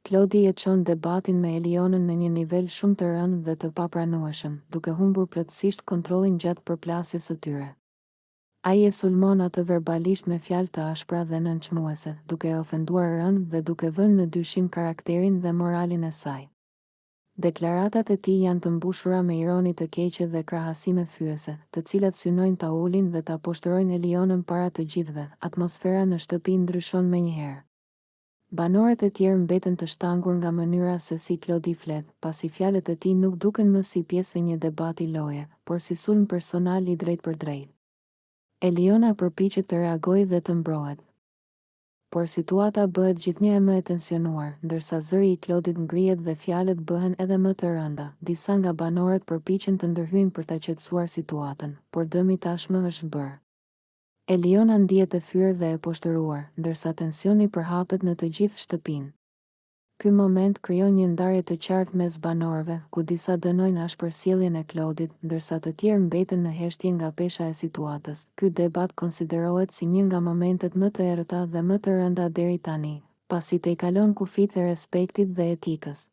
Klodi e çon debatin me Elionën në një nivel shumë të rëndë dhe të papranueshëm, duke humbur plotësisht kontrollin gjatë përplasjes së tyre. Ai e sulmon atë verbalisht me fjalë të ashpra dhe nënçmuese, duke e ofenduar rënd dhe duke vënë në dyshim karakterin dhe moralin e saj. Deklaratat e tij janë të mbushura me ironi të keqe dhe krahasime fyese, të cilat synojnë ta ulin dhe ta poshtërojnë Elionën para të gjithëve. Atmosfera në shtëpi ndryshon menjëherë. Banorët e tjerë mbeten të shtangur nga mënyra se si Klodi flet, pasi fjalët e tij nuk duken më si pjesë e një debati loje, por si sulm personal i drejt për drejt. Eliona përpiqet të reagojë dhe të mbrohet, por situata bëhet gjithnjë më e tensionuar, ndërsa zëri i Klodit ngrihet dhe fjalët bëhen edhe më të rënda. Disa nga banorët përpiqen të ndërhyjnë për ta qetësuar situatën, por dëmi tashmë është bërë. Eliona ndihet e fyer dhe e poshtëruar, ndërsa tensioni përhapet në të gjithë shtëpinë. Ky moment krijon një ndarje të qartë mes banorëve, ku disa dënojnë ashpërsjelljen e Klodit, ndërsa të tjerë mbeten në heshtje nga pesha e situatës. Ky debat konsiderohet si një nga momentet më të errëta dhe më të rënda deri tani, pasi te i kalon kufit e respektit dhe etikës.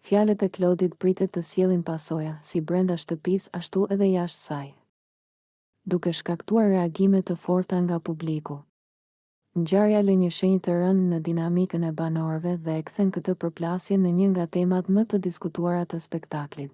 Fjalët e Klodit pritet të sjellin pasoja, si brenda shtëpisë ashtu edhe jashtë saj, duke shkaktuar reagime të forta nga publiku. Ngjarja lë një shenjë të rëndë në dinamikën e banorëve dhe e kthen këtë përplasje në një nga temat më të diskutuara të spektaklit.